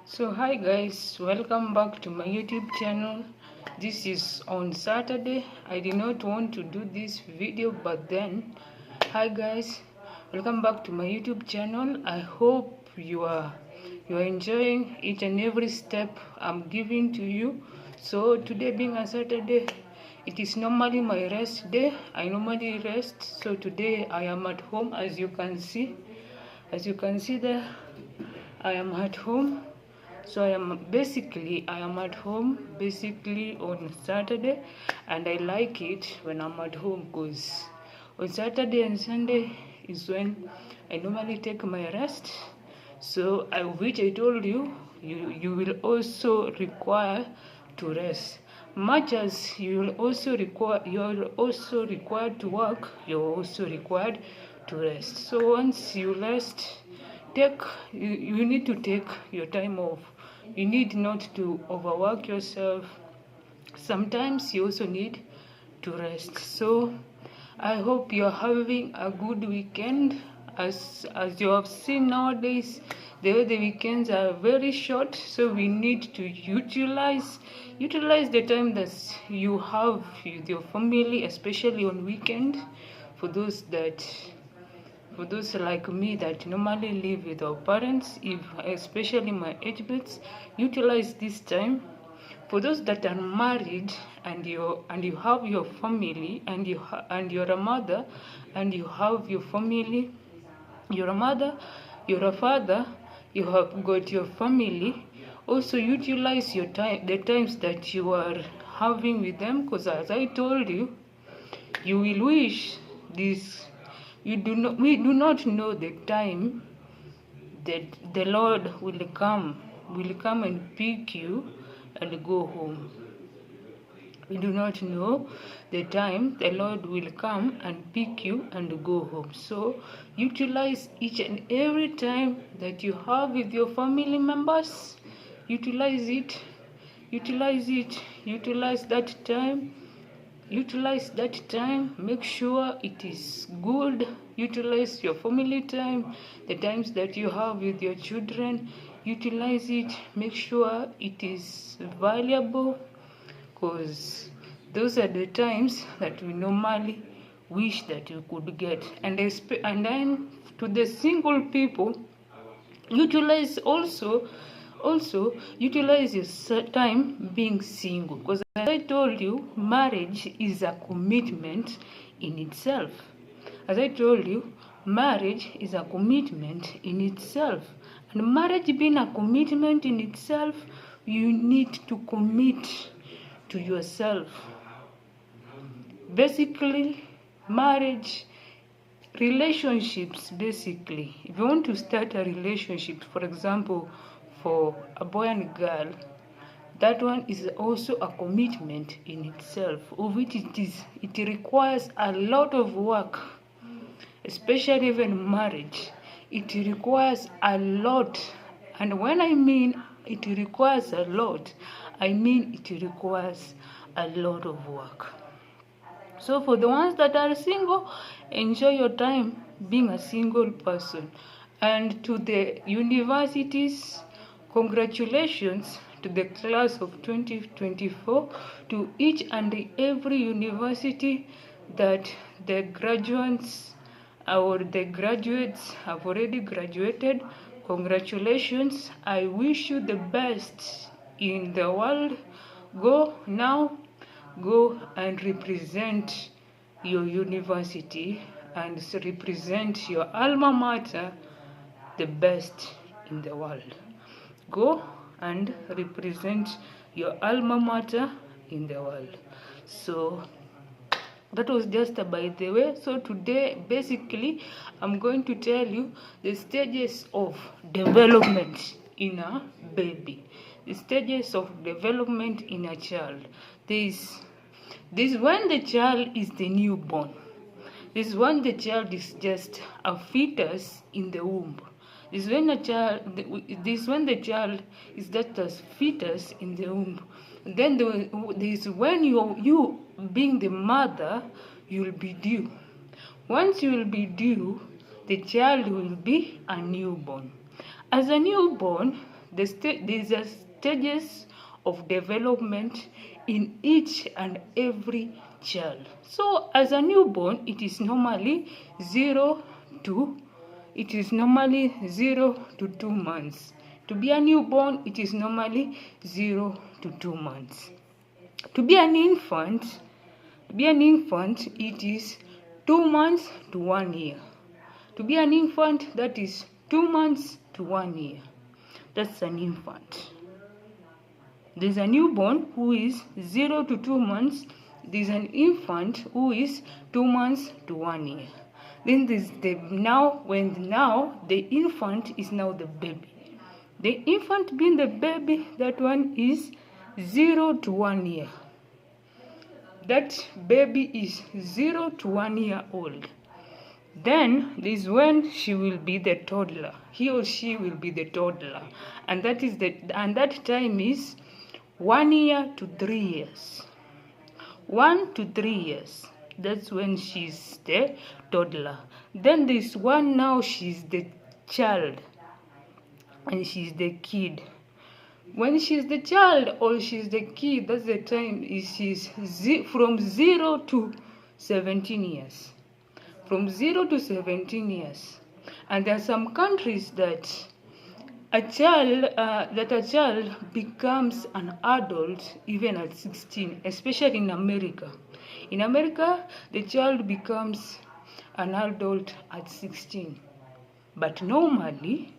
So hi guys, welcome back to my YouTube channel. This is on Saturday. I did not want to do this video, but then hi guys, welcome back to my YouTube channel. I hope you are enjoying each and every step I'm giving to you. So today being a Saturday, it is normally my rest day. I normally rest, so today I am at home. As you can see there, I am at home. So I am at home basically on Saturday, and I like it when I'm at home because on Saturday and Sunday is when I normally take my rest. So which I told you, you will also require to rest. Much as you are also required to work, you're also required to rest. So once you rest, you need to take your time off. You need not to overwork yourself. Sometimes you also need to rest. So I hope you're having a good weekend. As you have seen nowadays, the weekends are very short, so we need to utilize the time that you have with your family, especially on weekend. For those like me that normally live with our parents, especially my age mates, utilize this time. For those that are married and you have your family, and you're a mother and you have your family, you're a mother, you're a father, you have got your family, also utilize your time, the times that you are having with them, because as I told you, you will wish this. We do not know the time that the Lord will come and pick you and go home. We do not know the time the Lord will come and pick you and go home. So utilize each and every time that you have with your family members. Utilize it. Utilize that time. Make sure it is good. Utilize your family time, the times that you have with your children. Utilize it. Make sure it is valuable, because those are the times that we normally wish that you could get. And then to the single people, utilize utilize your time being single, because as I told you, marriage is a commitment in itself. As I told you, marriage is a commitment in itself. And marriage being a commitment in itself, you need to commit to yourself. Basically, marriage, relationships, basically, if you want to start a relationship, for example, for a boy and girl, that one is also a commitment in itself, of which it requires a lot of work, especially even marriage. It requires a lot. And when I mean it requires a lot, I mean it requires a lot of work. So for the ones that are single, enjoy your time being a single person. And to the universities, congratulations to the class of 2024, to each and every university that the graduates have already graduated. Congratulations. I wish you the best in the world. Go and represent your university and represent your alma mater the best in the world. Go and represent your alma mater in the world. So that was just by the way. So today, basically, I'm going to tell you the stages of development in a baby, the stages of development in a child. This when the child is the newborn. This when the child is just a fetus in the womb. This when the child is just a fetus in the womb. Then this when you being the mother, you'll be due. Once you will be due, the child will be a newborn. As a newborn, these are stages of development in each and every child. So as a newborn, it is normally 0 to 2 months. To be a newborn, it is normally 0 to 2 months. To be an infant, it is 2 months to 1 year. To be an infant, that is 2 months to 1 year. That's an infant. There's a newborn who is 0 to 2 months. There's an infant who is 2 months to 1 year. Then there's the infant is now the baby. The infant being the baby, that one is 0 to 1 year. That baby is 0 to 1 year old. Then this when she will be the toddler. He or she will be the toddler, and that time is 1 year to 3 years. 1 to 3 years. That's when she's the toddler. Then this one now she's the child, and she's the kid. When she's the child or she's the kid, that's the time she's from 0 to 17 years. From 0 to 17 years. And there are some countries that a child becomes an adult even at 16, especially in America. In America, the child becomes an adult at 16. But normally,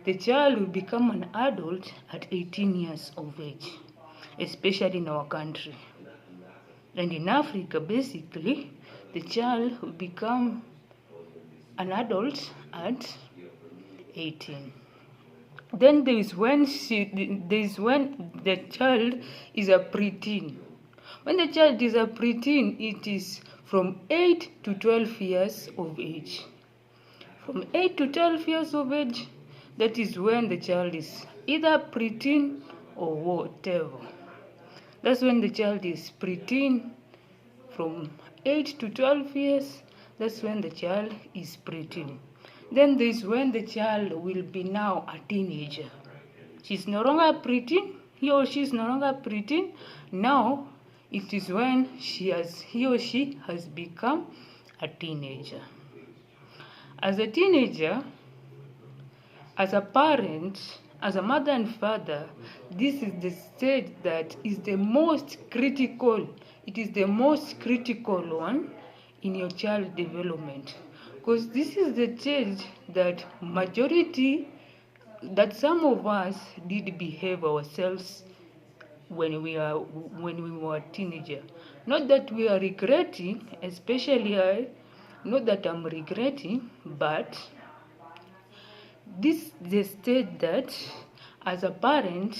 the child will become an adult at 18 years of age, especially in our country. And in Africa, basically, the child will become an adult at 18. Then there is when the child is a preteen. When the child is a preteen, it is from 8 to 12 years of age. From 8 to 12 years of age, that is when the child is either preteen or whatever. That's when the child is preteen. From 8 to 12 years, that's when the child is preteen. Then this is when the child will be now a teenager. She's no longer preteen. He or she is no longer preteen. Now it is when he or she has become a teenager. As a teenager, as a parent, as a mother and father, this is the stage that is the most critical. It is the most critical one in your child development. Because this is the stage that some of us did behave ourselves when we were teenager. Not that we are regretting, especially I, not that I'm regretting, but this is the stage that as a parent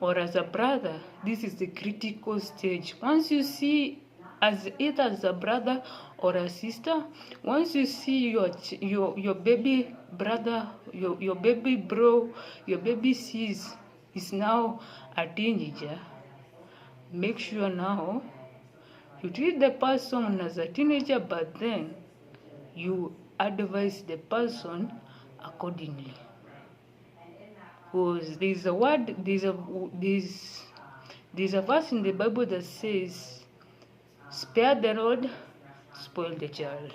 or as a brother, this is the critical stage. Once you see either as a brother or a sister, once you see your baby brother, your baby bro, your baby sis is now a teenager, make sure now you treat the person as a teenager, but then you advise the person accordingly. Because there's a verse in the Bible that says, spare the rod, spoil the child.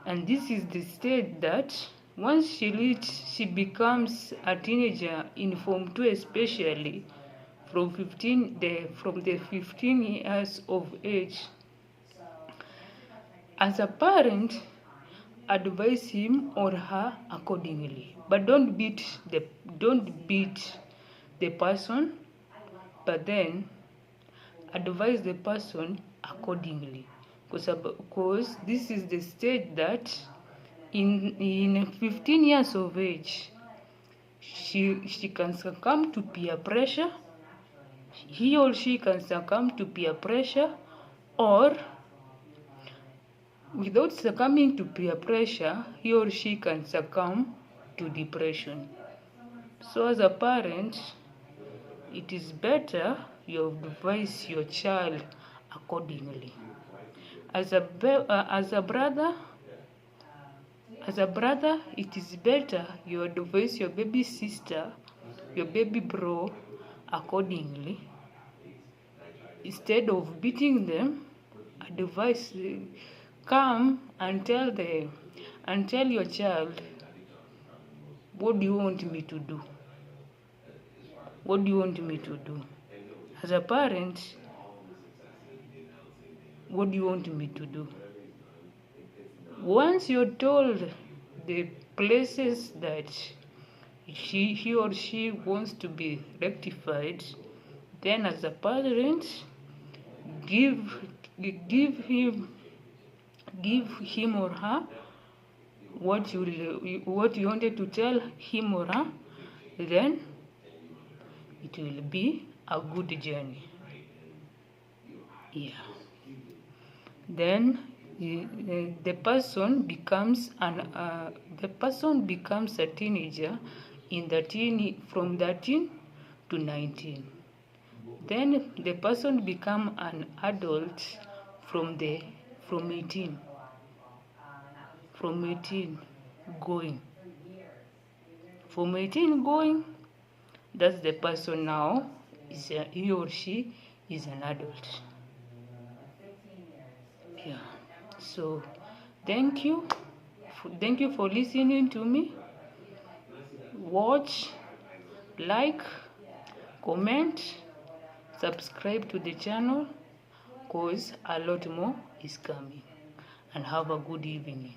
And this is the stage that once she becomes a teenager in Form 2 especially, from the 15 years of age. As a parent, advise him or her accordingly. But don't beat the person, but then advise the person accordingly. Because this is the stage that in 15 years of age, she can succumb to peer pressure. He or she can succumb to peer pressure, or without succumbing to peer pressure, he or she can succumb to depression. So as a parent, it is better you advise your child accordingly. As a brother, As a brother, it is better you advise your baby sister, your baby bro accordingly. Instead of beating them, advise, come and tell your child, what do you want me to do? What do you want me to do? As a parent, what do you want me to do? Once you're told the places that he or she wants to be rectified, then as a parent, give give him give him or her what you wanted to tell him or her, then it will be a good journey. Yeah. Then the person becomes a teenager from 13 to 19. Then the person become an adult from 18 going. From 18 going, that's the person now, he or she is an adult. Yeah. So thank you for listening to me. Watch, like, comment, subscribe to the channel, cause a lot more is coming. And have a good evening.